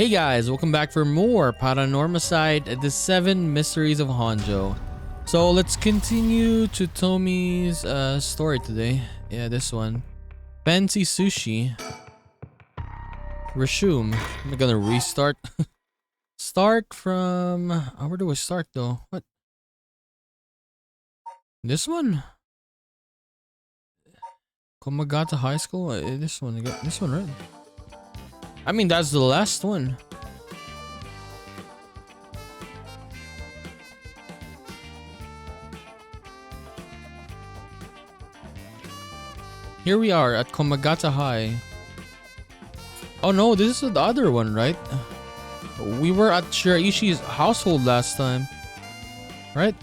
Hey guys, welcome back for more PARANORMASIGHT, the Seven Mysteries of Honjo. So let's continue Tsutomi's story today. Yeah, this one. Fancy sushi. Resume. I'm gonna restart. Start from... where do I start though? What? This one? Komagata High School? This one. I got this one right. I mean, that's the last one. Here we are at Komagata High. Oh no, this is the other one, right? We were at Araishi's household last time, right?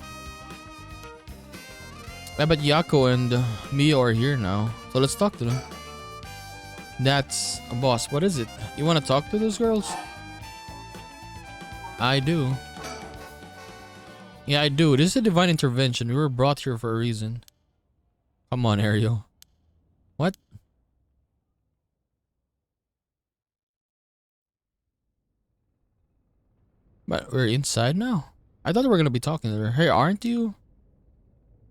I bet Yakko and Mio are here now, so let's talk to them. That's a boss. What is it? You want to talk to those girls? I do. Yeah, I do. This is a divine intervention. We were brought here for a reason. Come on, Erio. What? But we're inside now? I thought we were gonna be talking to her. Hey, aren't you?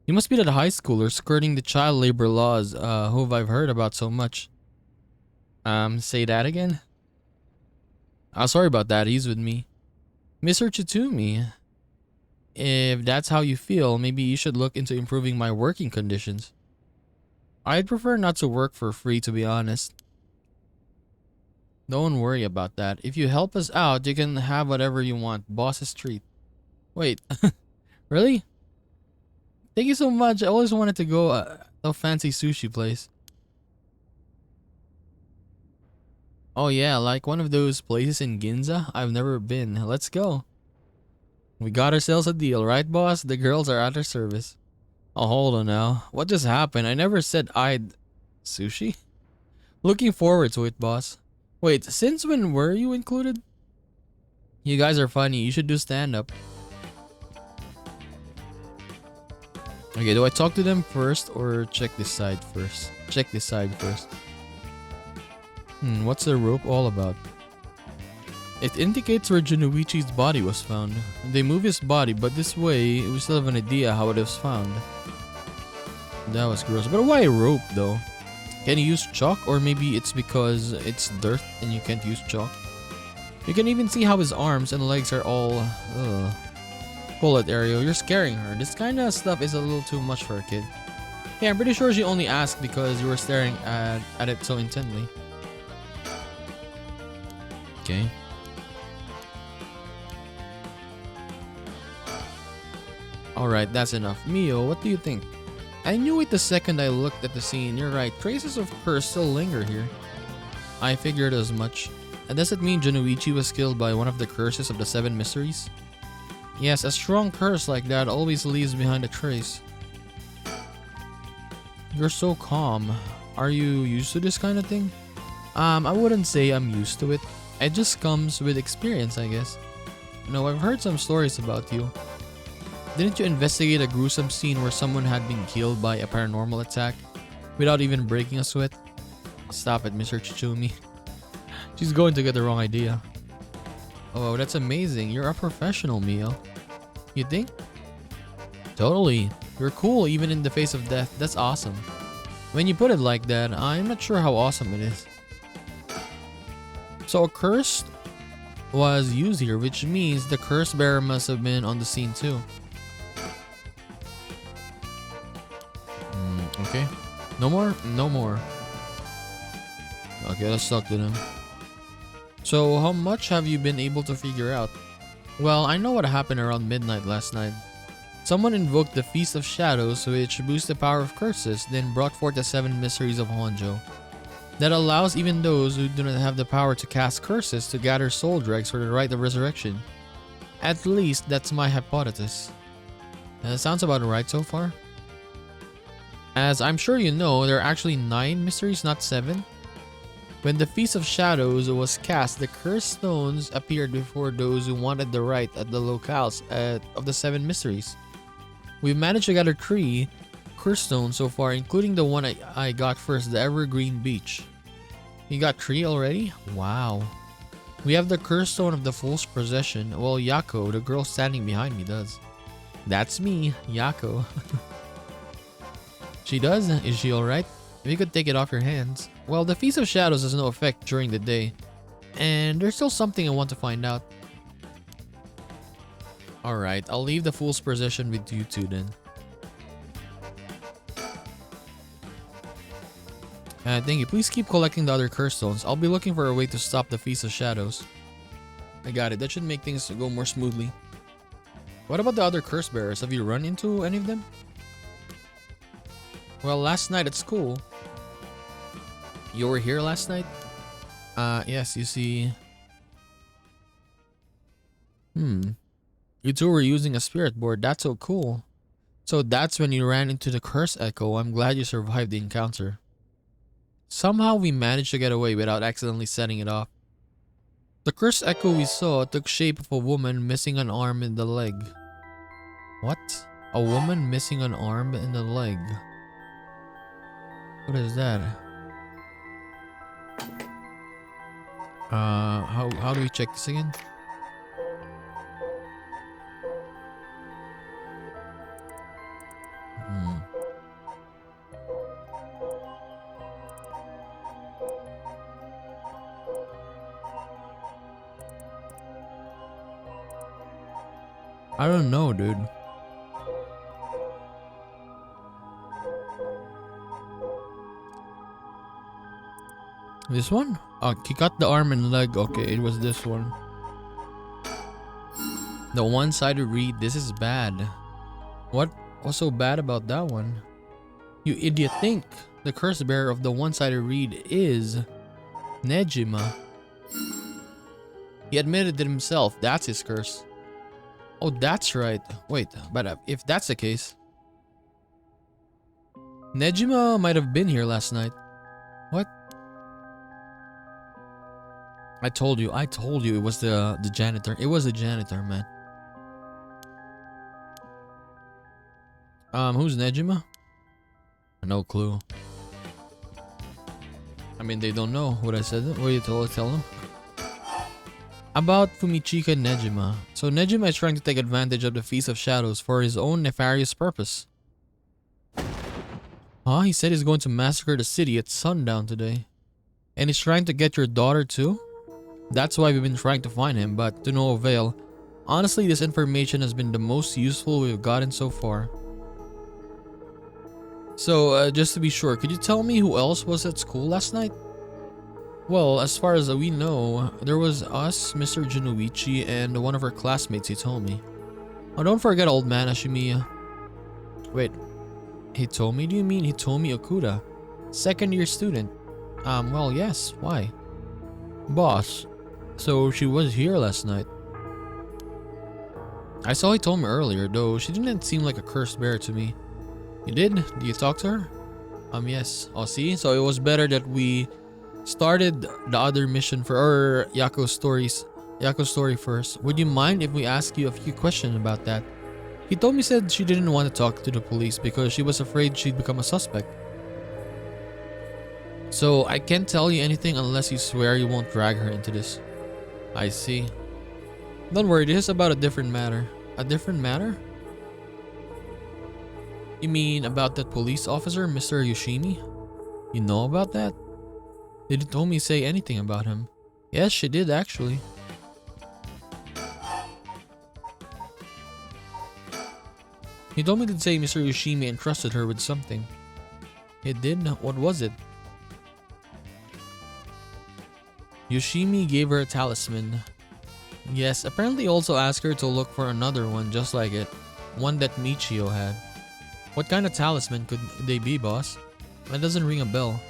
You must be that high schooler skirting the child labor laws, who I've heard about so much. Say that again? Sorry about that. He's with me. Mr. Tsutsumi. If that's how you feel, maybe you should look into improving my working conditions. I'd prefer not to work for free, to be honest. Don't worry about that. If you help us out, you can have whatever you want. Boss's treat. Wait. Really? Thank you so much. I always wanted to go to a fancy sushi place. Oh yeah, like one of those places in Ginza? I've never been. Let's go. We got ourselves a deal, right boss? The girls are at our service. Oh, hold on now. What just happened? I never said I'd... Sushi? Looking forward to it, boss. Wait, since when were you included? You guys are funny. You should do stand-up. Okay, do I talk to them first or check this side first? Check this side first. What's the rope all about? It indicates where Jonouchi's body was found. They move his body, but this way, we still have an idea how it was found. That was gross. But why rope though? Can you use chalk? Or maybe it's because it's dirt and you can't use chalk. You can even see how his arms and legs are all... Pull it, Erio. You're scaring her. This kind of stuff is a little too much for a kid. Yeah, I'm pretty sure she only asked because you were staring at it so intently. Okay. Alright, that's enough. Mio, what do you think? I knew it the second I looked at the scene. You're right. Traces of curse still linger here. I figured as much. And does it mean Jonouchi was killed by one of the curses of the Seven Mysteries? Yes, a strong curse like that always leaves behind a trace. You're so calm. Are you used to this kind of thing? I wouldn't say I'm used to it. It just comes with experience, I guess. No, I've heard some stories about you. Didn't you investigate a gruesome scene where someone had been killed by a paranormal attack without even breaking a sweat? Stop it, Mr. Tsutsumi. She's going to get the wrong idea. Oh, that's amazing. You're a professional, Mio. You think? Totally. You're cool even in the face of death. That's awesome. When you put it like that, I'm not sure how awesome it is. So a curse was used here, which means the curse bearer must have been on the scene too. Okay. No more? No more. Okay, let's talk to them. So, how much have you been able to figure out? Well, I know what happened around midnight last night. Someone invoked the Feast of Shadows, which boosts the power of curses, then brought forth the Seven Mysteries of Honjo. That allows even those who do not have the power to cast curses to gather soul dregs for the rite of resurrection. At least, that's my hypothesis. Sounds about right so far. As I'm sure you know, there are actually 9 mysteries, not 7. When the Feast of Shadows was cast, the cursed stones appeared before those who wanted the rite at the locales of the 7 mysteries. We've managed to gather 3 cursed stones so far, including the one I got first, the Evergreen Beach. You got 3 already? Wow. We have the curse stone of the fool's possession. Well, Yakko, the girl standing behind me, does. That's me, Yakko. She does? Is she alright? If you could take it off your hands. Well, the Feast of Shadows has no effect during the day. And there's still something I want to find out. Alright, I'll leave the fool's possession with you two then. Thank you. Please keep collecting the other curse stones. I'll be looking for a way to stop the Feast of Shadows. I got it. That should make things go more smoothly. What about the other curse bearers? Have you run into any of them? Well, last night at school. You were here last night? Yes, you see. You two were using a spirit board. That's so cool. So that's when you ran into the curse echo. I'm glad you survived the encounter. Somehow we managed to get away without accidentally setting it off. The curse echo we saw took shape of a woman missing an arm and the leg. What? A woman missing an arm and a leg? What is that? How do we check this again? I don't know, dude. This one? Oh, he cut the arm and leg. Okay, it was this one. The one-sided reed. This is bad. What was so bad about that one? You idiot. Think the curse bearer of the one-sided reed is Nejima. He admitted it himself. That's his curse. Oh, that's right. Wait, but if that's the case, Nejima might have been here last night. What? I told you it was the janitor. It was the janitor, man. Who's Nejima? No clue. I mean, they don't know what I said. What you tell them? About Fumichika Nejima. So Nejima is trying to take advantage of the Feast of Shadows for his own nefarious purpose. Huh? He said he's going to massacre the city at sundown today. And he's trying to get your daughter too? That's why we've been trying to find him, but to no avail. Honestly, this information has been the most useful we've gotten so far. So, just to be sure, could you tell me who else was at school last night? Well, as far as we know, there was us, Mr. Jonouchi, and one of our classmates, Hitomi. Oh, don't forget old man Ashimiya. Wait, Hitomi? Do you mean Hitomi Okuda? Second year student. Well, yes. Why? Boss, so she was here last night. I saw Hitomi earlier, though she didn't seem like a cursed bear to me. You did? Did you talk to her? Yes. Oh, see? So it was better that we started the other mission for Yakko's story first. Would you mind if we ask you a few questions about that? Hitomi said she didn't want to talk to the police because she was afraid she'd become a suspect. So I can't tell you anything unless you swear you won't drag her into this. I see. Don't worry, this is about a different matter. A different matter? You mean about that police officer, Mr. Yoshimi? You know about that? Did Hitomi say anything about him? Yes, she did actually. Hitomi did say Mr. Yoshimi entrusted her with something. It did? What was it? Yoshimi gave her a talisman. Yes, apparently he also asked her to look for another one just like it. One that Michiyo had. What kind of talisman could they be, boss? That doesn't ring a bell.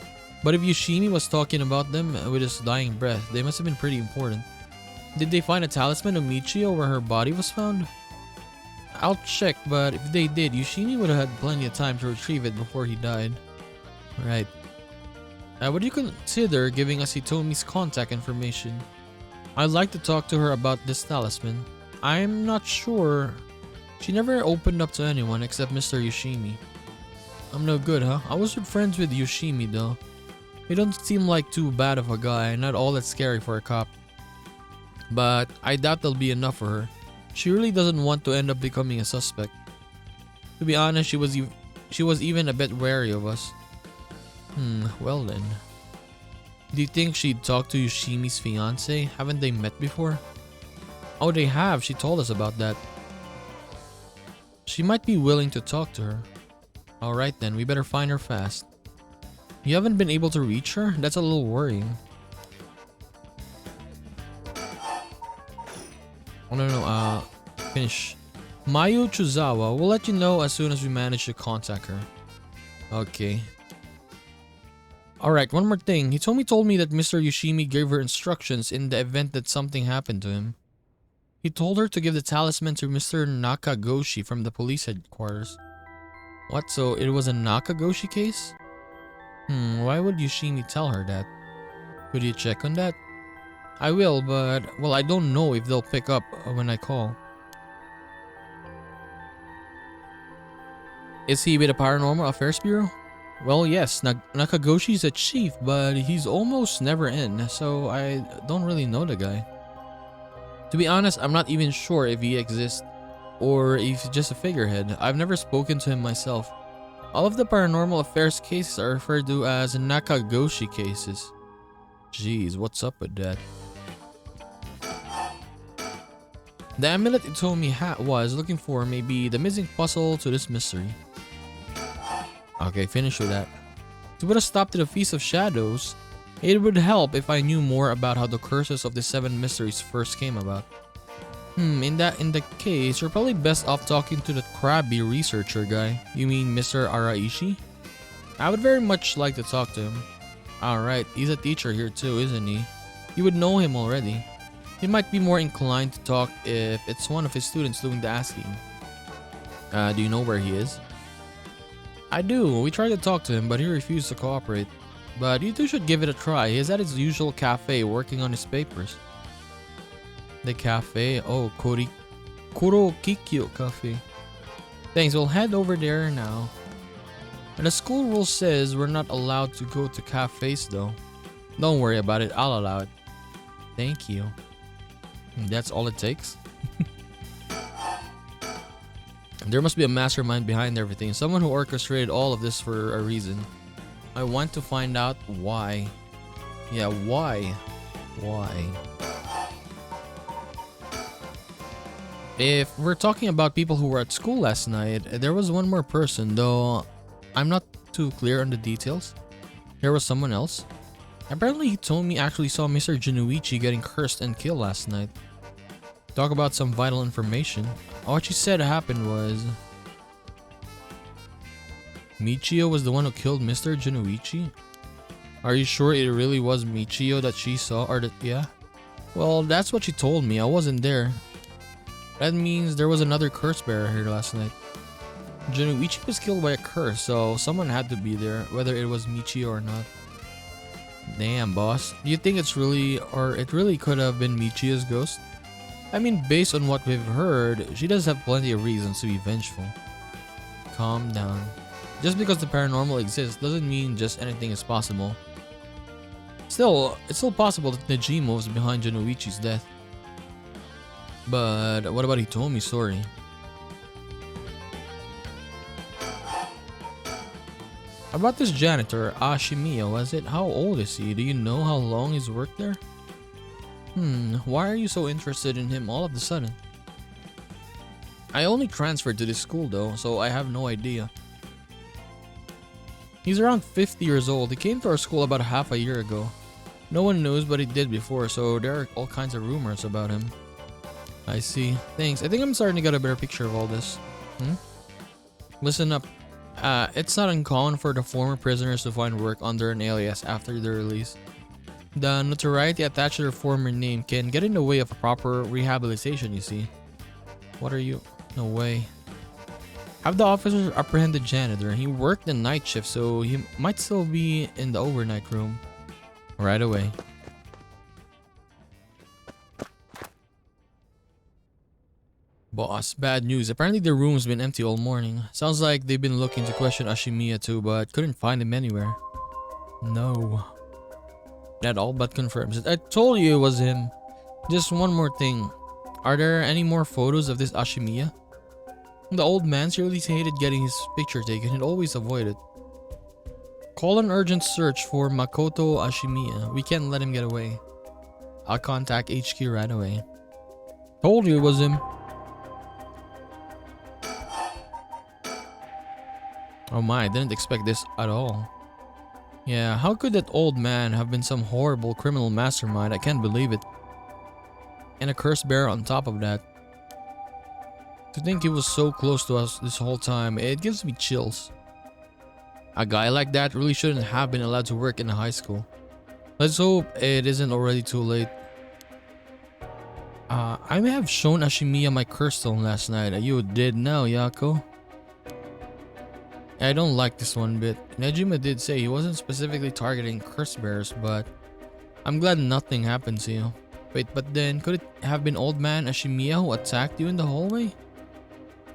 But if Yoshimi was talking about them with his dying breath, they must have been pretty important. Did they find a talisman of Michiyo where her body was found? I'll check, but if they did, Yoshimi would have had plenty of time to retrieve it before he died. Right. Would you consider giving us Hitomi's contact information? I'd like to talk to her about this talisman. I'm not sure. She never opened up to anyone except Mr. Yoshimi. I'm no good, huh? I was friends with Yoshimi though. He don't seem like too bad of a guy, not all that scary for a cop. but I doubt that'll be enough for her. She really doesn't want to end up becoming a suspect. To be honest, she was even a bit wary of us. Well then. Do you think she'd talk to Yoshimi's fiance? Haven't they met before? Oh, they have. She told us about that. She might be willing to talk to her. Alright then, we better find her fast. You haven't been able to reach her? That's a little worrying. Oh no, finish. Mayu Chuzawa, we'll let you know as soon as we manage to contact her. Okay. Alright, one more thing. Hitomi told me that Mr. Yoshimi gave her instructions in the event that something happened to him. He told her to give the talisman to Mr. Nakagoshi from the police headquarters. What, so it was a Nakagoshi case? Why would Yoshimi tell her that? Could you check on that? I will, but, well, I don't know if they'll pick up when I call. Is he with the Paranormal Affairs Bureau? Well, yes, Nakagoshi's a chief, but he's almost never in, so I don't really know the guy. To be honest, I'm not even sure if he exists, or if he's just a figurehead. I've never spoken to him myself. All of the Paranormal Affairs cases are referred to as Nakagoshi cases. Jeez, what's up with that? The amulet Itomi was looking for may be the missing puzzle to this mystery. Okay, finish with that. To put a stop to the Feast of Shadows, it would help if I knew more about how the curses of the Seven Mysteries first came about. In the case, you're probably best off talking to the crabby researcher guy. You mean Mr. Araishi? I would very much like to talk to him. Alright, he's a teacher here too, isn't he? You would know him already. He might be more inclined to talk if it's one of his students doing the asking. Do you know where he is? I do. We tried to talk to him, but he refused to cooperate. But you two should give it a try. He's at his usual cafe working on his papers. The cafe? Oh, Kurokikyo Cafe. Thanks, we'll head over there now. And the school rule says we're not allowed to go to cafes though. Don't worry about it, I'll allow it. Thank you. That's all it takes? There must be a mastermind behind everything. Someone who orchestrated all of this for a reason. I want to find out why. Yeah, why? Why? If we're talking about people who were at school last night, there was one more person, though I'm not too clear on the details. There was someone else. Apparently Hitomi actually saw Mr. Jonouchi getting cursed and killed last night. Talk about some vital information. What she said happened was... Michiyo was the one who killed Mr. Jonouchi? Are you sure it really was Michiyo that she saw, or that, yeah? Well, that's what she told me, I wasn't there. That means there was another curse bearer here last night. Jonouchi was killed by a curse, so someone had to be there, whether it was Michiyo or not. Damn, boss. Do you think it's really, or it really could have been Michiyo's ghost? I mean, based on what we've heard, she does have plenty of reasons to be vengeful. Calm down. Just because the paranormal exists doesn't mean just anything is possible. Still, it's still possible that Najima was behind Jonouchi's death. But what about Hitomi's story? About this janitor, Ashimiya, was it? How old is he? Do you know how long he's worked there? Why are you so interested in him all of a sudden? I only transferred to this school though, so I have no idea. He's around 50 years old. He came to our school about half a year ago. No one knows what he did before, so there are all kinds of rumors about him. I see. Thanks. I think I'm starting to get a better picture of all this. Listen up. It's not uncommon for the former prisoners to find work under an alias after their release. The notoriety attached to their former name can get in the way of a proper rehabilitation, you see. What are you? No way. Have the officers apprehend the janitor. He worked the night shift, so he might still be in the overnight room. Right away. Boss, bad news. Apparently the room's been empty all morning. Sounds like they've been looking to question Ashimiya too, but couldn't find him anywhere. No. That all but confirms it. I told you it was him. Just one more thing. Are there any more photos of this Ashimiya? The old man seriously hated getting his picture taken and always avoided. Call an urgent search for Makoto Ashimiya. We can't let him get away. I'll contact HQ right away. Told you it was him. Oh my, I didn't expect this at all. Yeah, how could that old man have been some horrible criminal mastermind? I can't believe it. And a curse bearer on top of that. To think he was so close to us this whole time, it gives me chills. A guy like that really shouldn't have been allowed to work in a high school. Let's hope it isn't already too late. I may have shown Ashimiya my curse stone last night. You did now, Yakko. I don't like this one bit. Nejima did say he wasn't specifically targeting curse bearers, but I'm glad nothing happened to you. Wait, but then could it have been old man Ashimiya who attacked you in the hallway?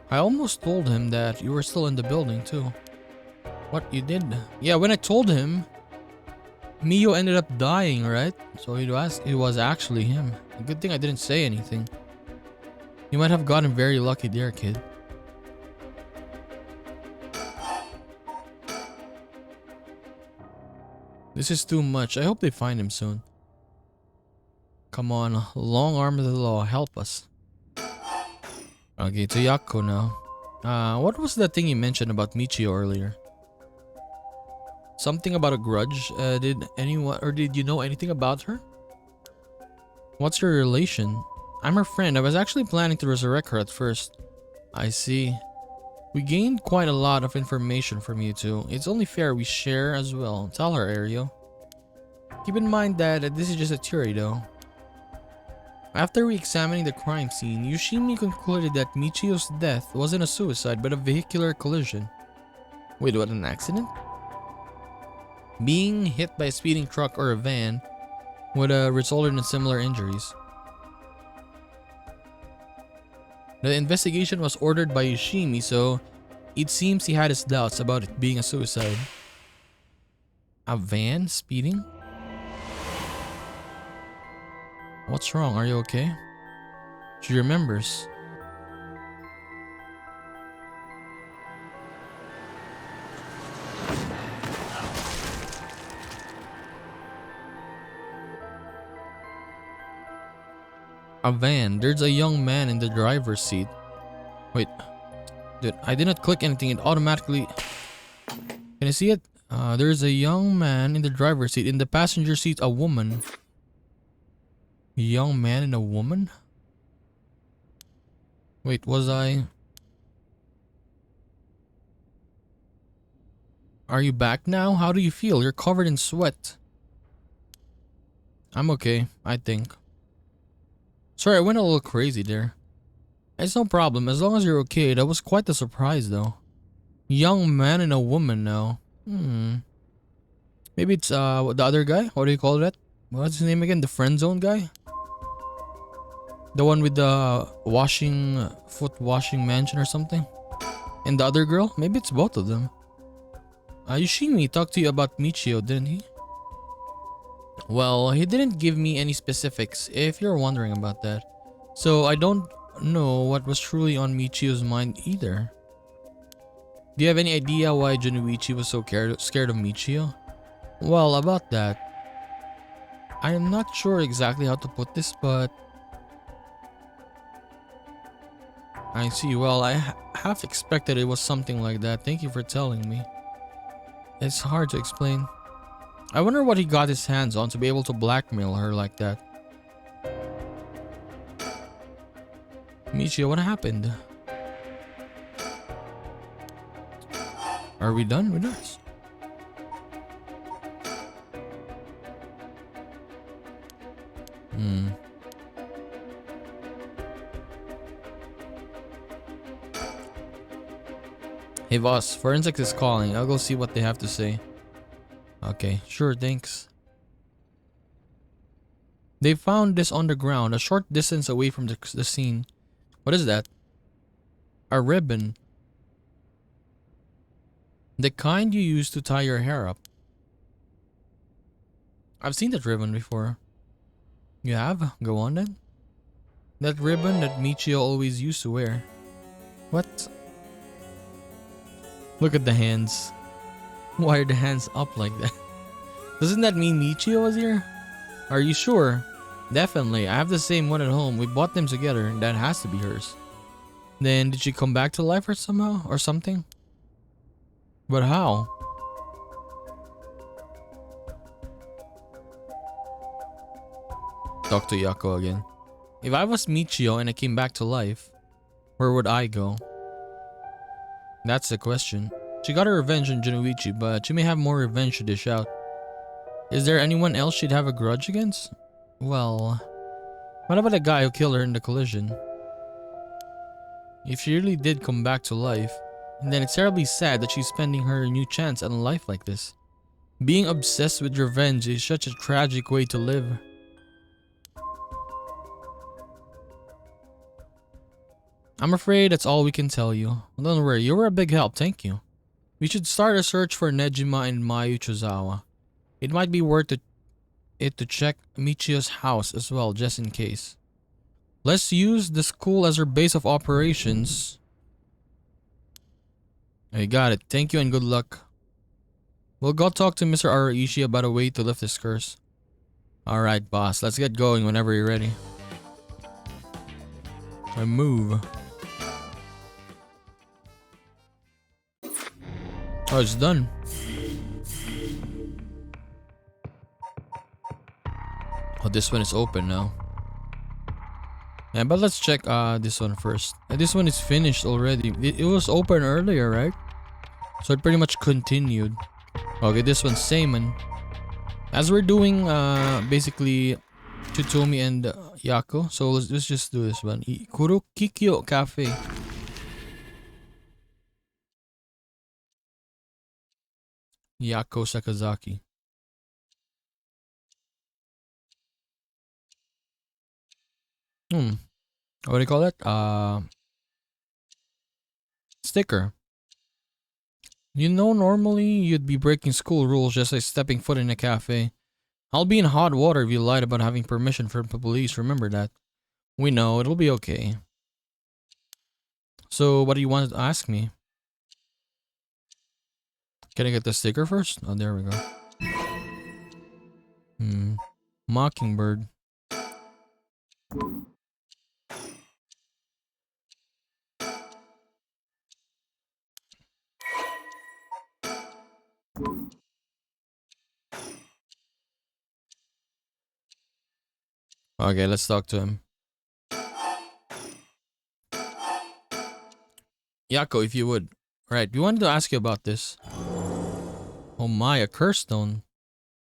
I almost told him that you were still in the building too. What, you did? Yeah, when I told him, Mio ended up dying, right? So it was actually him. A good thing I didn't say anything. You might have gotten very lucky there, kid. This is too much. I hope they find him soon. Come on, long arm of the law, help us. Okay, to Yakko now. What was that thing you mentioned about Michiyo earlier? Something about a grudge. Did you know anything about her? What's your relation? I'm her friend. I was actually planning to resurrect her at first. I see. We gained quite a lot of information from you two. It's only fair we share as well. Tell her, Erio. Keep in mind that this is just a theory though. After re-examining the crime scene, Yoshimi concluded that Michiyo's death wasn't a suicide but a vehicular collision. Wait, what, an accident? Being hit by a speeding truck or a van would have resulted in similar injuries. The investigation was ordered by Yoshimi, so it seems he had his doubts about it being a suicide. A van speeding? What's wrong? Are you okay? She remembers. A van. There's a young man in the driver's seat. Wait. Dude, I did not click anything. It automatically... Can I see it? There's a young man in the driver's seat. In the passenger seat, a woman. A young man and a woman? Wait, was I... Are you back now? How do you feel? You're covered in sweat. I'm okay, I think. Sorry, I went a little crazy there. It's no problem, as long as you're okay. That was quite a surprise though. Young man and a woman now. Maybe it's the other guy? What do you call that? What's his name again? The friend zone guy? The one with the foot washing mansion or something? And the other girl? Maybe it's both of them. Yoshimi talked to you about Michiyo, didn't he? Well, he didn't give me any specifics, if you're wondering about that. So I don't know what was truly on Michiyo's mind either. Do you have any idea why Jonouchi was so scared of Michiyo? Well, about that, I am not sure exactly how to put this, but... I see. Well, I half expected it was something like that. Thank you for telling me. It's hard to explain. I wonder what he got his hands on to be able to blackmail her like that. Michiyo, what happened? Are we done with this? Hey boss, forensics is calling. I'll go see what they have to say. Okay, sure, thanks. They found this on the ground, a short distance away from the scene. What is that? A ribbon. The kind you use to tie your hair up. I've seen that ribbon before. You have? Go on then. That ribbon that Michiyo always used to wear. What? Look at the hands. Why are the hands up like that? Doesn't that mean Michiyo was here? Are you sure? Definitely. I have the same one at home. We bought them together and that has to be hers. Then did she come back to life or somehow? Or something? But how? Talk to Yakko again. If I was Michiyo and I came back to life, where would I go? That's the question. She got her revenge on Jonouchi, but she may have more revenge to dish out. Is there anyone else she'd have a grudge against? Well, what about the guy who killed her in the collision? If she really did come back to life, then it's terribly sad that she's spending her new chance at a life like this. Being obsessed with revenge is such a tragic way to live. I'm afraid that's all we can tell you. Don't worry, you were a big help, thank you. We should start a search for Nejima and Mayu Chozawa. It might be worth it to check Michiyo's house as well, just in case. Let's use the school as our base of operations. I got it. Thank you and good luck. We'll go talk to Mr. Araishi about a way to lift this curse. Alright, boss. Let's get going whenever you're ready. I move. Oh, it's done. Oh, this one is open now. Yeah, but let's check this one first. This one is finished already. It was open earlier, right? So it pretty much continued. Okay, this one's same. And as we're doing basically Tsutsumi and Yakko, so let's just do this one. Kurokikyo Cafe. Yakko Sakazaki. What do you call that? Sticker. You know, normally you'd be breaking school rules just by stepping foot in a cafe. I'll be in hot water if you lied about having permission from the police, remember that. We know, it'll be okay. So, what do you want to ask me? Can I get the sticker first? Oh, there we go. Mockingbird. Okay, let's talk to him. Yakko, if you would. Right, we wanted to ask you about this. Oh my, a curse stone.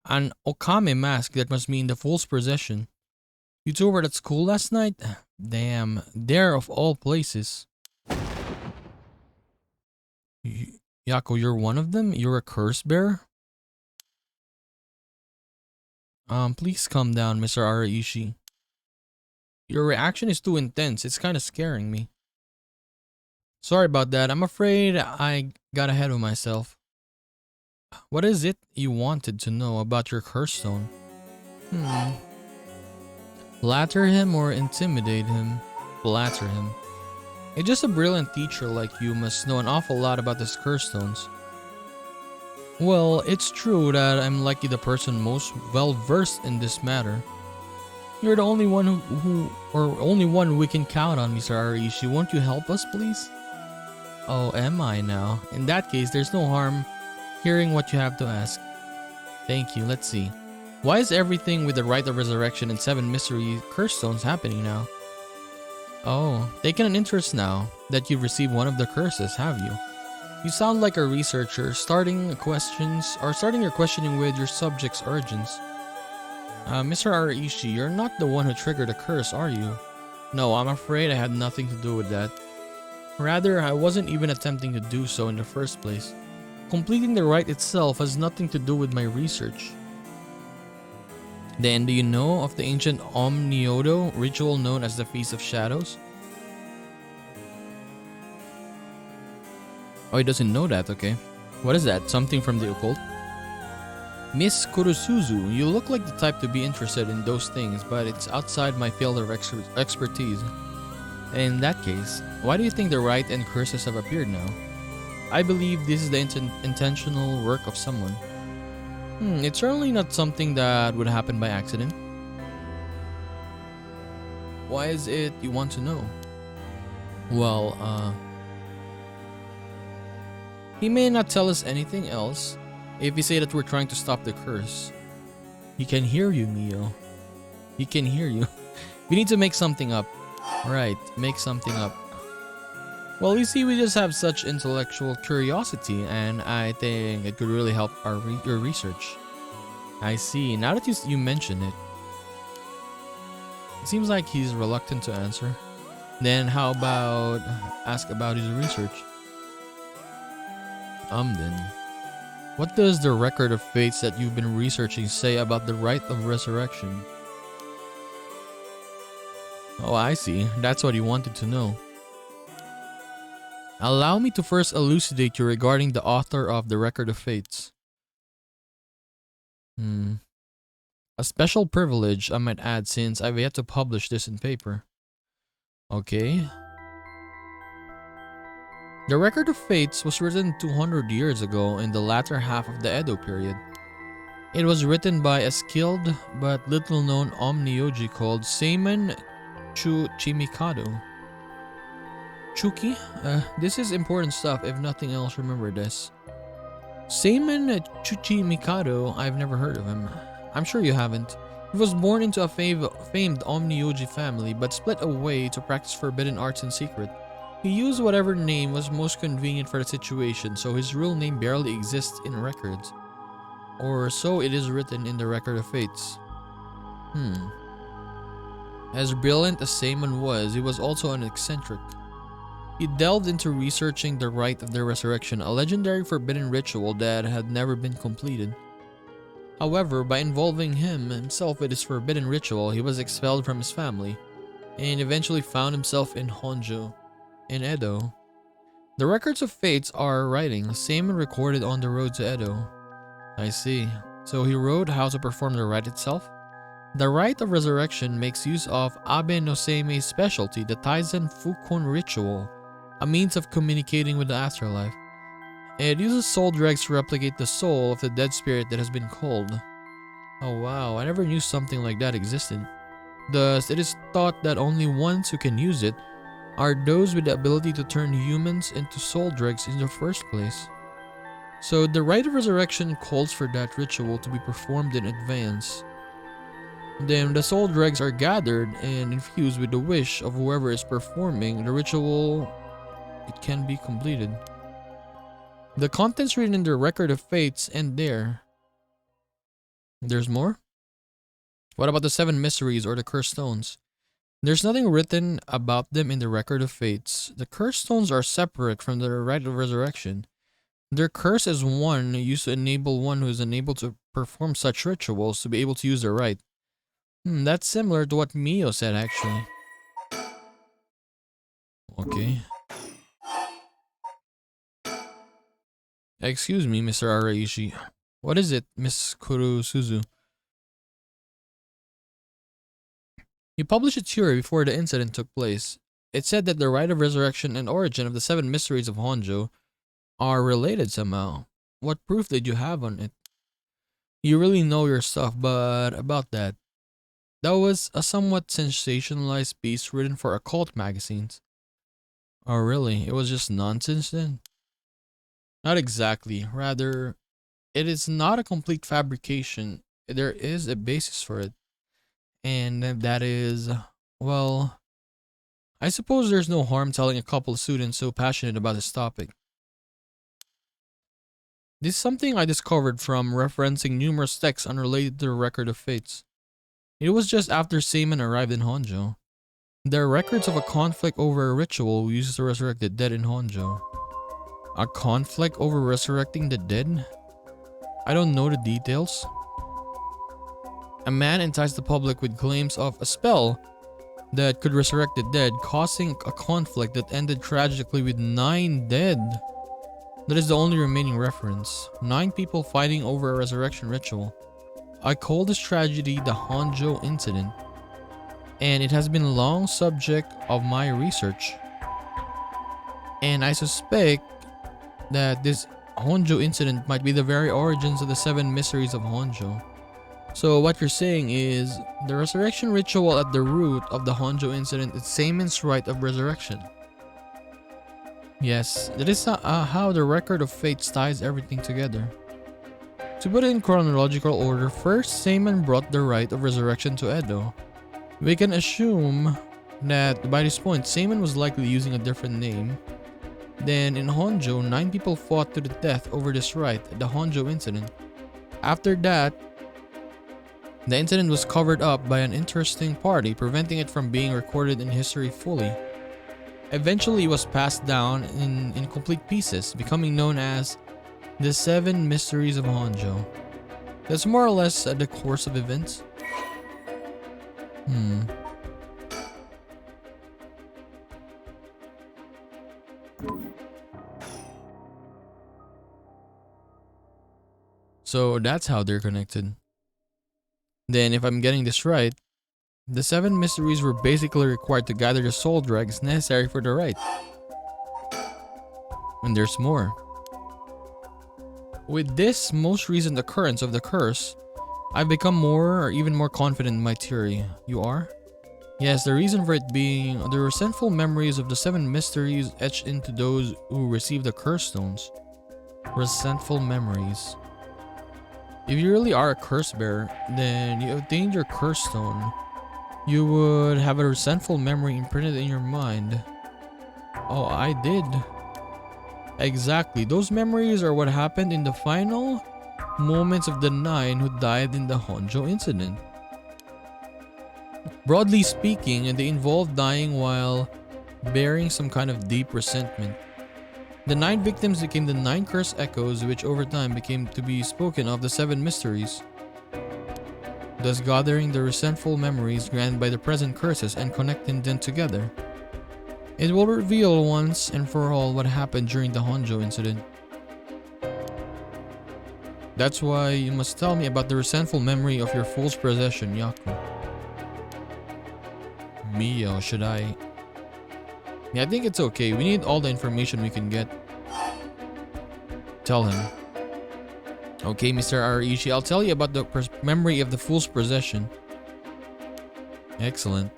An Okame mask that must mean the fool's possession. You two were at school last night? Damn, there of all places. Yakko, you're one of them? You're a curse bearer? Please calm down, Mr. Araishi. Your reaction is too intense. It's kind of scaring me. Sorry about that. I'm afraid I got ahead of myself. What is it you wanted to know about your curse stone? Flatter him or intimidate him? Flatter him. Just a brilliant teacher like you must know an awful lot about these curse stones. Well, it's true that I'm likely the person most well versed in this matter. You're the only one only one we can count on, Mr. Araishi. Won't you help us, please? Oh, am I now? In that case, there's no harm hearing what you have to ask. Thank you. Let's see. Why is everything with the rite of resurrection and 7 mystery curse stones happening now? Oh, taken an interest now that you've received one of the curses, have you? You sound like a researcher starting your questioning with your subject's origins. Mr. Araishi, you're not the one who triggered the curse, are you? No, I'm afraid I had nothing to do with that. Rather, I wasn't even attempting to do so in the first place. Completing the rite itself has nothing to do with my research. Then, do you know of the ancient Omniodo ritual known as the Feast of Shadows? Oh, he doesn't know that, okay. What is that? Something from the occult? Miss Kurosuzu, you look like the type to be interested in those things, but it's outside my field of expertise. In that case, why do you think the rite and curses have appeared now? I believe this is the intentional work of someone. It's certainly not something that would happen by accident. Why is it you want to know? Well, he may not tell us anything else if we say that we're trying to stop the curse. He can hear you, Mio. He can hear you. We need to make something up. Right, make something up. Well, you see, we just have such intellectual curiosity, and I think it could really help your research. I see. Now that you mention it, it seems like he's reluctant to answer. Then how about ask about his research? Then. What does the record of fates that you've been researching say about the rite of resurrection? Oh, I see. That's what you wanted to know. Allow me to first elucidate you regarding the author of the Record of Fates. A special privilege, I might add, since I've yet to publish this in paper. Okay. The Record of Fates was written 200 years ago in the latter half of the Edo period. It was written by a skilled but little known omnioji called Seimon Chimikado. Chuki? This is important stuff. If nothing else, remember this. Seimon Mikado, I've never heard of him. I'm sure you haven't. He was born into a famed omnioji family, but split away to practice forbidden arts in secret. He used whatever name was most convenient for the situation, so his real name barely exists in records. Or so it is written in the Record of Fates. As brilliant as Seimon was, he was also an eccentric. He delved into researching the rite of the resurrection, a legendary forbidden ritual that had never been completed. However, by involving himself with this forbidden ritual, he was expelled from his family, and eventually found himself in Honjo, in Edo. The records of fates are writings Seimon recorded on the road to Edo. I see. So he wrote how to perform the rite itself? The rite of resurrection makes use of Abe no Seime's specialty, the Taizen Fukon ritual, a means of communicating with the afterlife. It uses soul dregs to replicate the soul of the dead spirit that has been called. Oh wow, I never knew something like that existed. Thus, it is thought that only ones who can use it are those with the ability to turn humans into soul dregs in the first place. So the rite of resurrection calls for that ritual to be performed in advance. Then the soul dregs are gathered and infused with the wish of whoever is performing the ritual. It can be completed. The contents written in the Record of Fates end there. There's more? What about the 7 mysteries or the cursed stones? There's nothing written about them in the Record of Fates. The cursed stones are separate from the rite of resurrection. Their curse is one used to enable one who is unable to perform such rituals to be able to use the rite. That's similar to what Mio said actually. Okay. Excuse me, Mr. Araishi. What is it, Miss Kurosuzu? You published a theory before the incident took place. It said that the rite of resurrection and origin of the 7 mysteries of Honjo are related somehow. What proof did you have on it? You really know your stuff, but about that. That was a somewhat sensationalized piece written for occult magazines. Oh really? It was just nonsense then? Not exactly. Rather, it is not a complete fabrication. There is a basis for it. And that is, well, I suppose there's no harm telling a couple of students so passionate about this topic. This is something I discovered from referencing numerous texts unrelated to the Record of Fates. It was just after Seimon arrived in Honjo. There are records of a conflict over a ritual used to resurrect the dead in Honjo. A conflict over resurrecting the dead? I don't know the details. A man enticed the public with claims of a spell that could resurrect the dead, causing a conflict that ended tragically with 9 dead. That is the only remaining reference. 9 people fighting over a resurrection ritual. I call this tragedy the Honjo incident, and it has been long subject of my research. And I suspect that this Honjo incident might be the very origins of the 7 Mysteries of Honjo. So what you're saying is, the resurrection ritual at the root of the Honjo incident is Seimen's rite of resurrection. Yes, that is how the record of fates ties everything together. To put it in chronological order, first Seimen brought the rite of resurrection to Edo. We can assume that by this point, Seimen was likely using a different name. Then in Honjo, 9 people fought to the death over this rite, the Honjo incident. After that, the incident was covered up by an interesting party, preventing it from being recorded in history fully. Eventually, it was passed down in incomplete pieces, becoming known as the 7 Mysteries of Honjo. That's more or less the course of events. So that's how they're connected. Then, if I'm getting this right, the 7 mysteries were basically required to gather the soul dregs necessary for the rite. And there's more. With this most recent occurrence of the curse, I've become more or even more confident in my theory. You are? Yes, the reason for it being the resentful memories of the 7 mysteries etched into those who received the curse stones. Resentful memories. If you really are a curse bearer, then you obtained your curse stone. You would have a resentful memory imprinted in your mind. Oh, I did. Exactly. Those memories are what happened in the final moments of the 9 who died in the Honjo incident. Broadly speaking, they involved dying while bearing some kind of deep resentment. The 9 victims became the 9 curse echoes, which over time became to be spoken of the 7 mysteries, thus gathering the resentful memories granted by the present curses and connecting them together. It will reveal once and for all what happened during the Honjo incident. That's why you must tell me about the resentful memory of your fool's possession, Yakko. Mio, should I? Yeah, I think it's okay. We need all the information we can get. Tell him. Okay, Mr. Araishi, I'll tell you about the memory of the fool's possession. Excellent.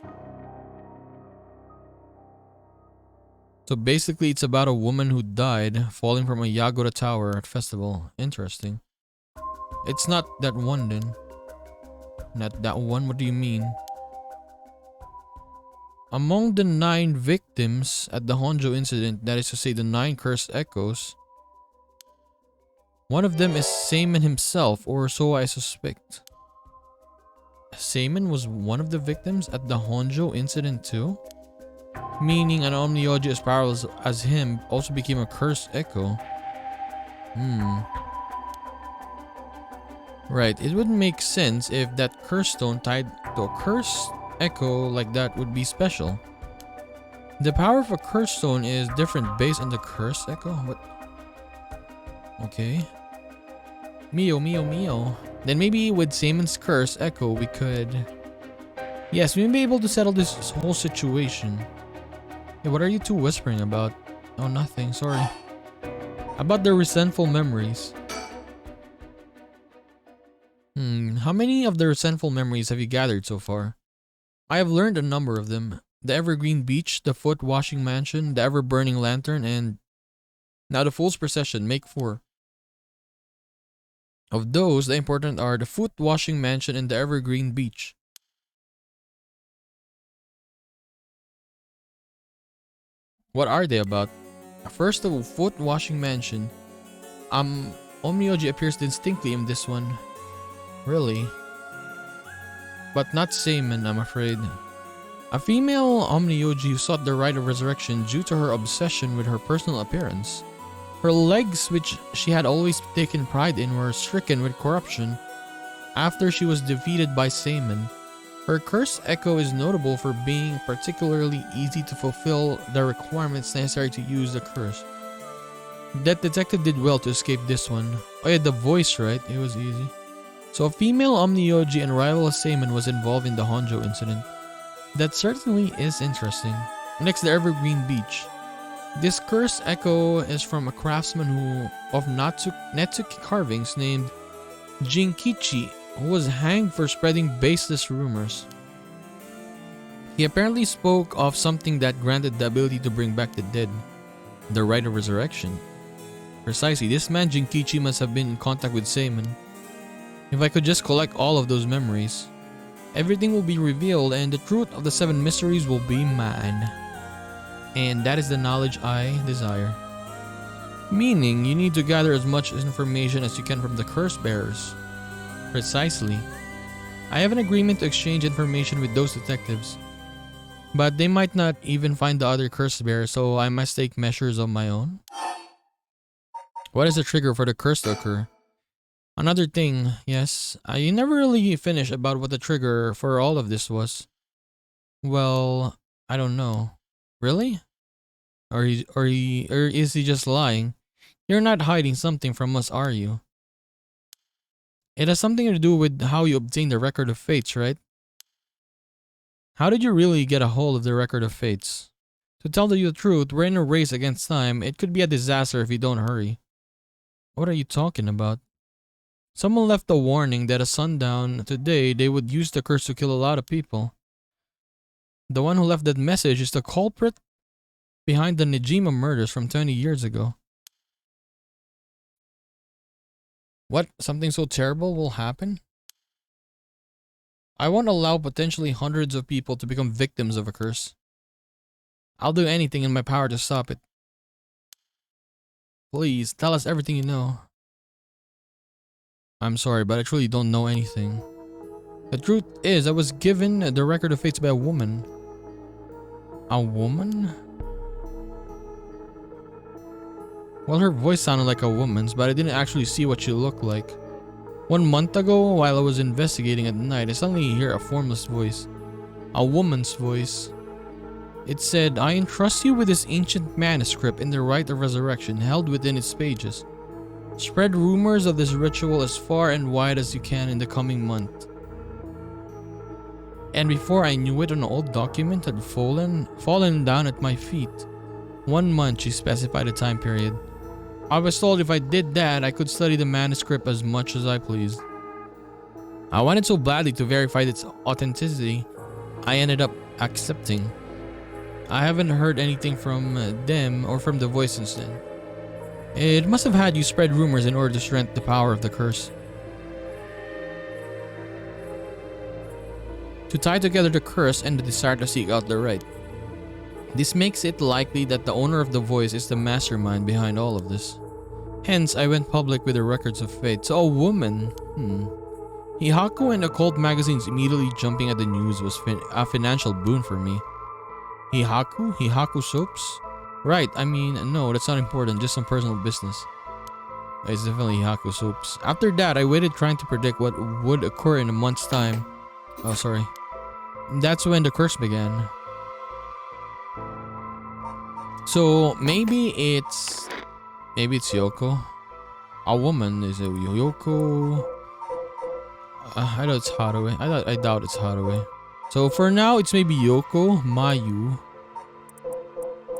So basically, it's about a woman who died falling from a Yagura tower at festival. Interesting. It's not that one then. Not that one? What do you mean? Among the 9 victims at the Honjo incident, that is to say the 9 cursed echoes, one of them is Seimen himself, or so I suspect. Seimen was one of the victims at the Honjo incident too? Meaning an Omnioji as powerful as him also became a cursed echo. Right, it would make sense if that curse stone tied to a cursed echo like that would be special. The power of a curse stone is different based on the cursed echo? What? Okay. Mio. Then maybe with Seimen's curse echo we could... Yes, we may be able to settle this whole situation. Hey, what are you two whispering about? Oh, nothing, sorry. About the resentful memories. How many of the resentful memories have you gathered so far? I have learned a number of them. The Evergreen Beach, the Foot Washing Mansion, the Ever-Burning Lantern, and now the Fool's Procession. Make 4. Of those, the important are the Foot Washing Mansion and the Evergreen Beach. What are they about? First, the Foot Washing Mansion. Omnioji appears distinctly in this one. Really? But not Seimen, I'm afraid. A female Omnioji who sought the rite of resurrection due to her obsession with her personal appearance. Her legs, which she had always taken pride in, were stricken with corruption after she was defeated by Seimen. Her cursed echo is notable for being particularly easy to fulfill the requirements necessary to use the curse. That detective did well to escape this one. Oh yeah, the voice, right? It was easy. So a female Omnioji and rival Seiman was involved in the Honjo incident. That certainly is interesting. Next, the Evergreen Beach. This cursed echo is from a craftsman of Netsuki carvings named Jinkichi, who was hanged for spreading baseless rumors. He apparently spoke of something that granted the ability to bring back the dead, the right of resurrection. Precisely, this man Jinkichi must have been in contact with Seiman. If I could just collect all of those memories, everything will be revealed and the truth of the 7 mysteries will be mine. And that is the knowledge I desire. Meaning, you need to gather as much information as you can from the curse bearers. Precisely. I have an agreement to exchange information with those detectives. But they might not even find the other curse bearer, so I must take measures of my own. What is the trigger for the curse to occur? Another thing, yes, you never really finished about what the trigger for all of this was. Well, I don't know. Really? Or is he just lying? You're not hiding something from us, are you? It has something to do with how you obtain the record of fates, right? How did you really get a hold of the record of fates? To tell you the truth, we're in a race against time. It could be a disaster if you don't hurry. What are you talking about? Someone left a warning that at sundown today they would use the curse to kill a lot of people. The one who left that message is the culprit behind the Nijima murders from 20 years ago. What? Something so terrible will happen? I won't allow potentially hundreds of people to become victims of a curse. I'll do anything in my power to stop it. Please, tell us everything you know. I'm sorry, but I truly don't know anything. The truth is, I was given the record of fates by a woman. A woman? Well, her voice sounded like a woman's, but I didn't actually see what she looked like. 1 month ago, while I was investigating at night, I suddenly hear a formless voice. A woman's voice. It said, I entrust you with this ancient manuscript in the rite of resurrection held within its pages. Spread rumors of this ritual as far and wide as you can in the coming month. And before I knew it, an old document had fallen down at my feet. 1 month, she specified a time period. I was told if I did that, I could study the manuscript as much as I pleased. I wanted so badly to verify its authenticity, I ended up accepting. I haven't heard anything from them or from the voice since then. It must have had you spread rumors in order to strengthen the power of the curse. To tie together the curse and the desire to seek out the right. This makes it likely that the owner of the voice is the mastermind behind all of this. Hence, I went public with the records of fate. So a woman. Hihaku and occult magazines immediately jumping at the news was a financial boon for me. Hihaku? Hihaku soaps? Right, I mean, no, that's not important, just some personal business. It's definitely Hihaku soaps. After that, I waited trying to predict what would occur in a month's time. Oh, sorry. That's when the curse began. So, maybe it's Yoko. A woman, is it Yoko? I doubt it's Haruhi. I doubt it's Haruhi. So for now, it's maybe Yoko, Mayu,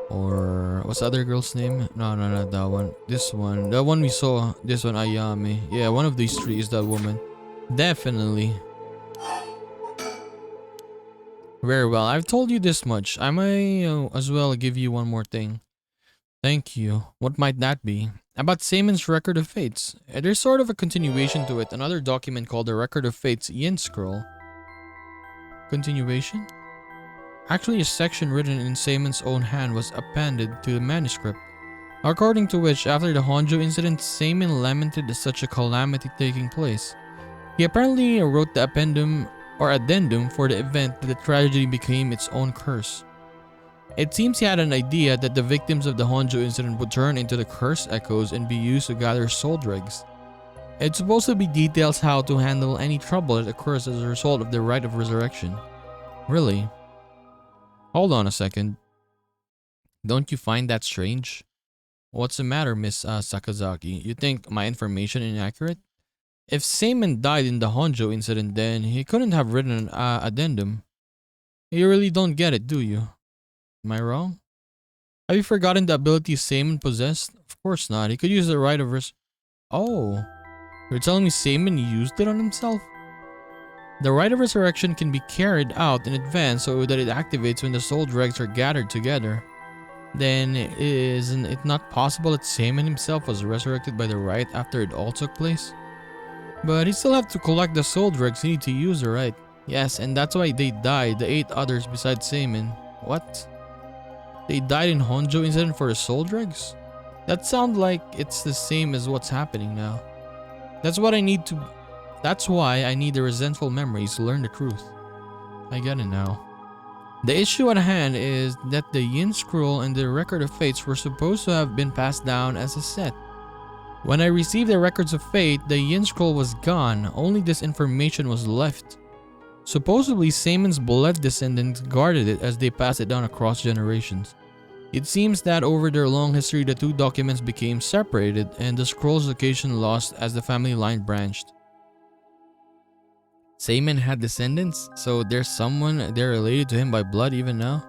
or what's the other girl's name? No, not that one. This one. The one we saw. This one, Ayame. Yeah, one of these three is that woman. Definitely. Very well. I've told you this much. I may as well give you one more thing. Thank you. What might that be? About Seiman's Record of Fates. There's sort of a continuation to it. Another document called the Record of Fates Yin Scroll. Continuation? Actually, a section written in Seiman's own hand was appended to the manuscript, according to which, after the Honjo incident, Seiman lamented at such a calamity taking place. He apparently wrote the addendum for the event that the tragedy became its own curse. It seems he had an idea that the victims of the Honjo incident would turn into the curse echoes and be used to gather soul dregs. It supposed to be details how to handle any trouble that occurs as a result of the rite of resurrection. Really? Hold on a second. Don't you find that strange? What's the matter, Miss Sakazaki? You think my information inaccurate? If Seimen died in the Honjo incident, then he couldn't have written an addendum. You really don't get it, do you? Am I wrong? Have you forgotten the ability Seimen possessed? Of course not. He could use the right of Oh, you're telling me Seimen used it on himself? The rite of resurrection can be carried out in advance so that it activates when the soul dregs are gathered together. Then isn't it not possible that Seimen himself was resurrected by the rite after it all took place? But he still have to collect the soul dregs needed to use the rite. Yes, and that's why they died, the 8 others besides Seimen. What? They died in Honjo incident for the soul dregs? That sounds like it's the same as what's happening now. That's why I need the resentful memories to learn the truth. I get it now. The issue at hand is that the Yin Scroll and the Record of Fates were supposed to have been passed down as a set. When I received the Records of Fate, the Yin Scroll was gone, only this information was left. Supposedly, Seimen's blood descendants guarded it as they passed it down across generations. It seems that over their long history, the 2 documents became separated and the scroll's location lost as the family line branched. Seimen had descendants, so there's someone they're related to him by blood even now?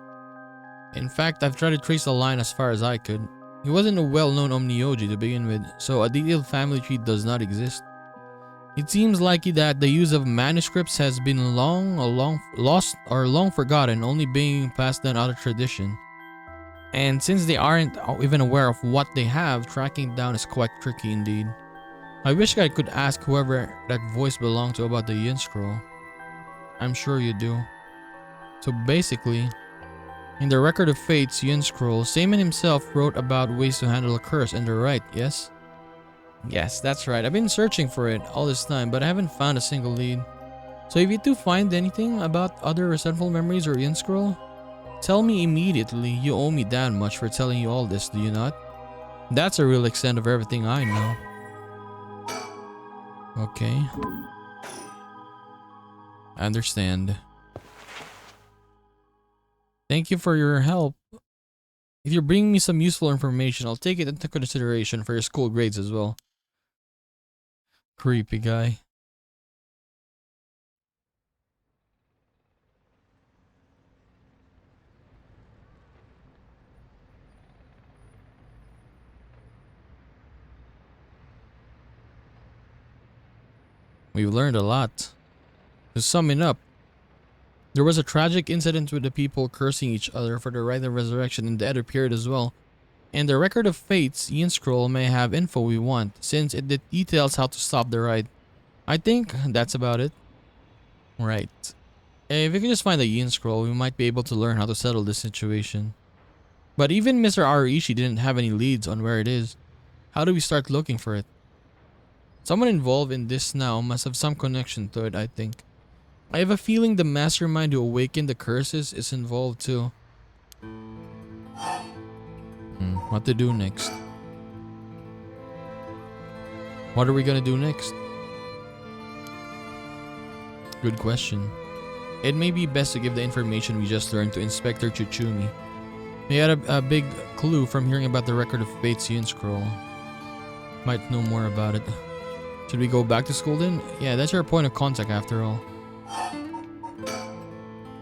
In fact, I've tried to trace the line as far as I could. He wasn't a well-known Omnioji to begin with, so a detailed family tree does not exist. It seems likely that the use of manuscripts has been long lost or long forgotten, only being passed down out of tradition. And since they aren't even aware of what they have, tracking down is quite tricky indeed. I wish I could ask whoever that voice belonged to about the Yin Scroll. I'm sure you do. So basically, in the Record of Fate's Yin Scroll, Seimen himself wrote about ways to handle a curse and the rite, yes? Yes, that's right. I've been searching for it all this time, but I haven't found a single lead. So if you do find anything about other resentful memories or Yin Scroll, tell me immediately. You owe me that much for telling you all this, do you not? That's a real extent of everything I know. Okay. I understand. Thank you for your help. If you bring me some useful information, I'll take it into consideration for your school grades as well. Creepy guy. We've learned a lot. To sum it up, there was a tragic incident with the people cursing each other for the rite of resurrection in the Edo period as well. And the Record of Fate's Yin Scroll may have info we want, since it details how to stop the rite. I think that's about it. Right. If we can just find the Yin Scroll, we might be able to learn how to settle this situation. But even Mr. Araishi didn't have any leads on where it is. How do we start looking for it? Someone involved in this now must have some connection to it, I think. I have a feeling the mastermind who awakened the curses is involved too. What to do next? What are we gonna do next? Good question. It may be best to give the information we just learned to Inspector Tsutsumi. He had a big clue from hearing about the Record of Fate's Yin Scroll. Might know more about it. Should we go back to school then? Yeah, that's our point of contact after all.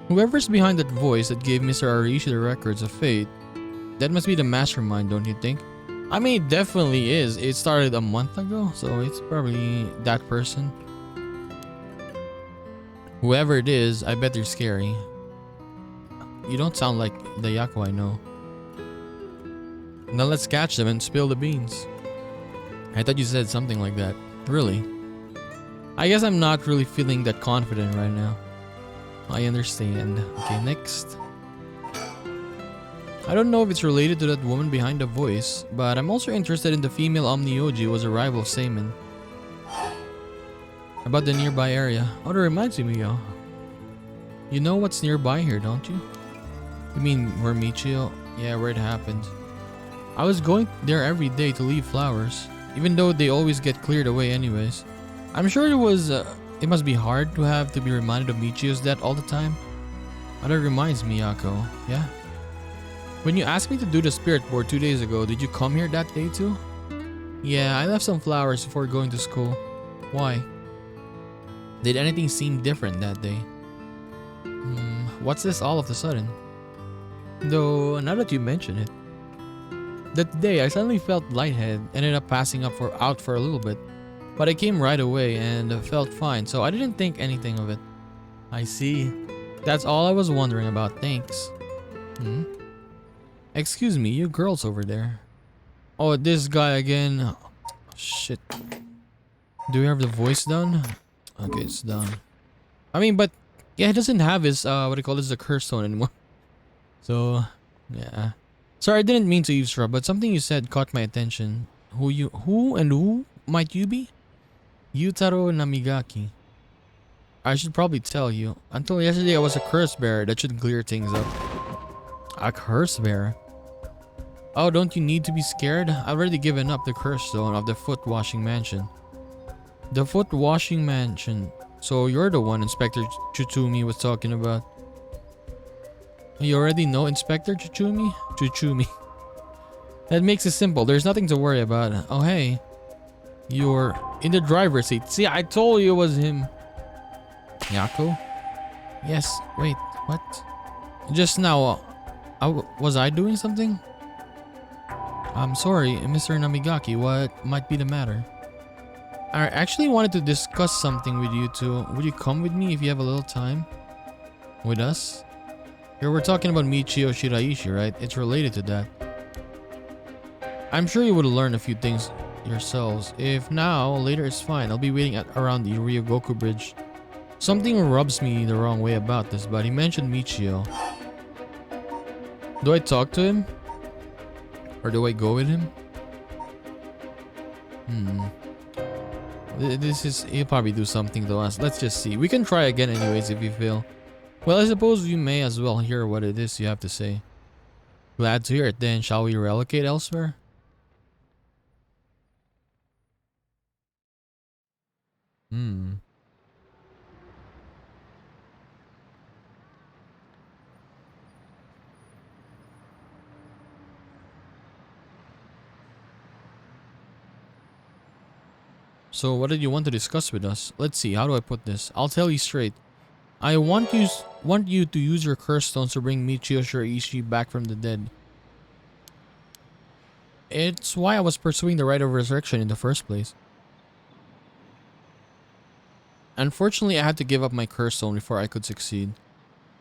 Whoever's behind that voice that gave Mr. Araishi the Records of Fate, that must be the mastermind, don't you think? I mean, it definitely is. It started a month ago, so it's probably that person. Whoever it is, I bet they're scary. You don't sound like the Yakko I know. Now let's catch them and spill the beans. I thought you said something like that. Really? I guess I'm not really feeling that confident right now. I understand. Okay, next. I don't know if it's related to that woman behind the voice, but I'm also interested in the female Omnioji who was a rival of Seimen. About the nearby area. Oh, that reminds me, Mio. You know what's nearby here, don't you? You mean where Michiyo? Yeah, where it happened. I was going there every day to leave flowers, even though they always get cleared away anyways. I'm sure it must be hard to have to be reminded of Michiyo's death all the time. Oh, that reminds me, Yakko. Yeah? When you asked me to do the spirit board 2 days ago, did you come here that day too? Yeah, I left some flowers before going to school. Why? Did anything seem different that day? What's this all of a sudden? Though, now that you mention it. That day, I suddenly felt lightheaded, ended up passing out for a little bit. But I came right away and felt fine, so I didn't think anything of it. I see. That's all I was wondering about, thanks. Excuse me, you girls over there. Oh, this guy again. Oh, shit. Do we have the voice done? Okay, it's done. I mean, but yeah, he doesn't have his what do you call this, the curse tone anymore. So, yeah. Sorry, I didn't mean to eavesdrop, but something you said caught my attention. Who might you be? Yutaro Namigaki. I should probably tell you. Until yesterday, I was a curse bearer. That should clear things up. A curse bearer? Oh, don't you need to be scared? I've already given up the curse stone of the foot washing mansion. The foot washing mansion. So you're the one Inspector Tsutsumi was talking about. You already know Inspector Tsutsumi? Tsutsumi. That makes it simple. There's nothing to worry about. Oh, hey. You're in the driver's seat. See, I told you it was him. Yakko? Yes. Wait, what? Just now, was I doing something? I'm sorry, Mr. Namigaki. What might be the matter? I actually wanted to discuss something with you two. Would you come with me if you have a little time? With us? Here we're talking about Michiyo Shiraishi, right? It's related to that. I'm sure you would learn a few things yourselves. If now, later it's fine. I'll be waiting around the Ryogoku Bridge. Something rubs me the wrong way about this, but he mentioned Michiyo. Do I talk to him? Or do I go with him? He'll probably do something to us. Let's just see. We can try again anyways if you feel. Well, I suppose you may as well hear what it is you have to say. Glad to hear it then. Shall we relocate elsewhere? So what did you want to discuss with us? Let's see, how do I put this? I'll tell you straight. I want you to use your curse stones to bring Michiyo Shiraishi back from the dead. It's why I was pursuing the right of resurrection in the first place. Unfortunately, I had to give up my curse stone before I could succeed.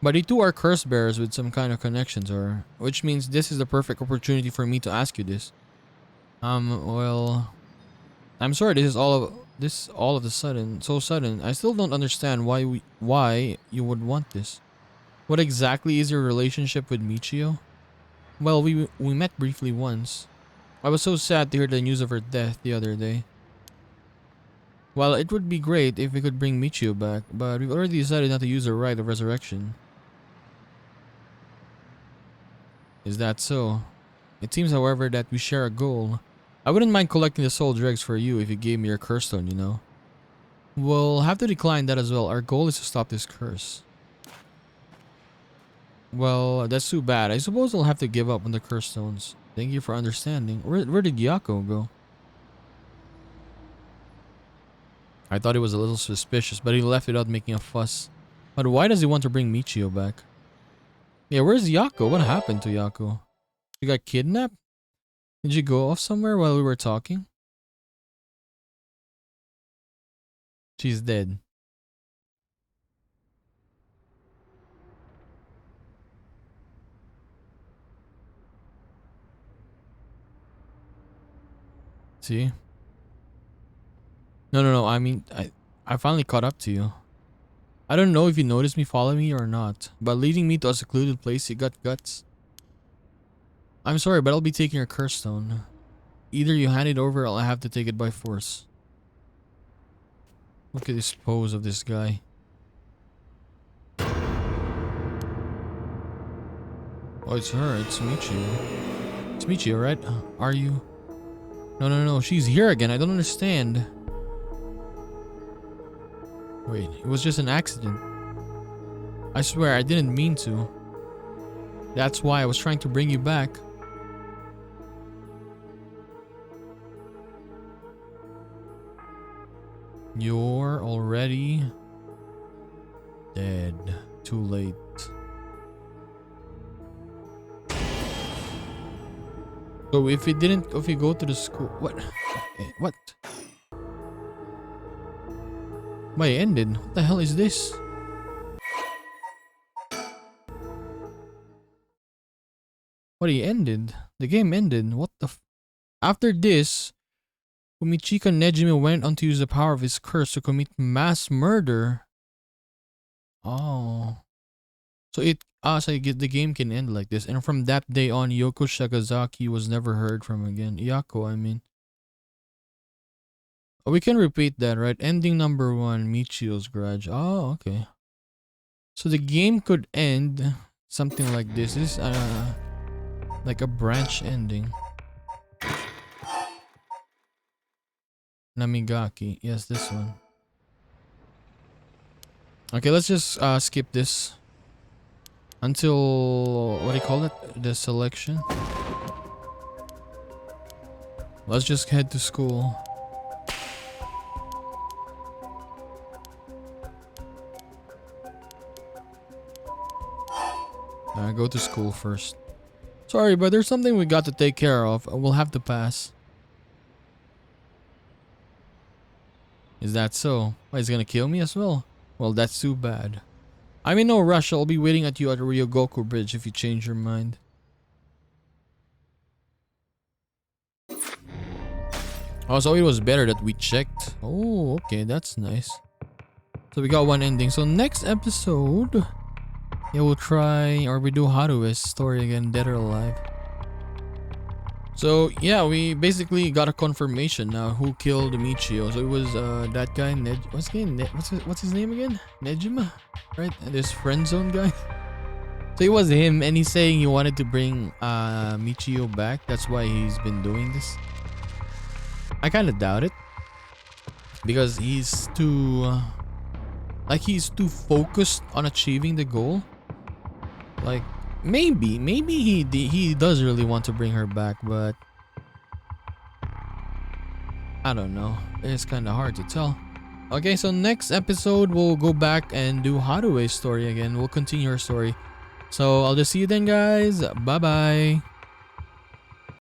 But you two are curse bearers with some kind of connections, which means this is the perfect opportunity for me to ask you this. Well, I'm sorry this is all of a sudden, so sudden. I still don't understand why you would want this. What exactly is your relationship with Michiyo? Well, we met briefly once. I was so sad to hear the news of her death the other day. Well, it would be great if we could bring Michiyo back, but we've already decided not to use the right of resurrection. Is that so? It seems, however, that we share a goal. I wouldn't mind collecting the soul dregs for you if you gave me your curse stone, you know. We'll have to decline that as well. Our goal is to stop this curse. Well, that's too bad. I suppose I'll have to give up on the curse stones. Thank you for understanding. Where did Yakko go? I thought he was a little suspicious, but he left without making a fuss. But why does he want to bring Michiyo back? Yeah, where's Yakko? What happened to Yakko? She got kidnapped? Did you go off somewhere while we were talking? She's dead. See? No. I mean, I finally caught up to you. I don't know if you noticed me following me or not, but leading me to a secluded place, you got guts. I'm sorry, but I'll be taking your curse stone. Either you hand it over or I'll have to take it by force. Look at this pose of this guy. Oh, it's her. It's Michiyo. It's Michiyo, right? Are you? No. She's here again. I don't understand. Wait, it was just an accident. I swear, I didn't mean to. That's why I was trying to bring you back. You're already dead. Too late. So if you go to the school, what? Okay, what? Why it ended? What the hell is this? What, he ended? The game ended. What the After this, Fumichika Nejime went on to use the power of his curse to commit mass murder. Oh. So the game can end like this. And from that day on, Yoko Shakazaki was never heard from again. Yakko, I mean. Oh, we can repeat that, right? Ending number 1, Michiyo's Grudge. Oh, okay. So the game could end something like this. This is like a branch ending. Namigaki. Yes, this one. Okay, let's just skip this until, what do you call it? The selection. Let's just head to school. Go to school first. Sorry, but there's something we got to take care of. We'll have to pass. Is that so? Why, he's gonna kill me as well? Well, that's too bad. I'm in no rush. I'll be waiting at you at the Ryogoku Bridge if you change your mind. Oh, so it was better that we checked. Oh, okay, that's nice. So we got one ending. So next episode, yeah, we'll try, or we do Harue's story again, Dead or Alive. So yeah, we basically got a confirmation now who killed Michiyo. So it was that guy, what's his name again? Nejima, right? This friend zone guy. So it was him, and he's saying he wanted to bring Michiyo back. That's why he's been doing this. I kind of doubt it, because he's too focused on achieving the goal. Like, maybe he does really want to bring her back, but I don't know. It's kind of hard to tell. Okay, so next episode we'll go back and do Harue's story again. We'll continue her story. So I'll just see you then, guys. Bye bye.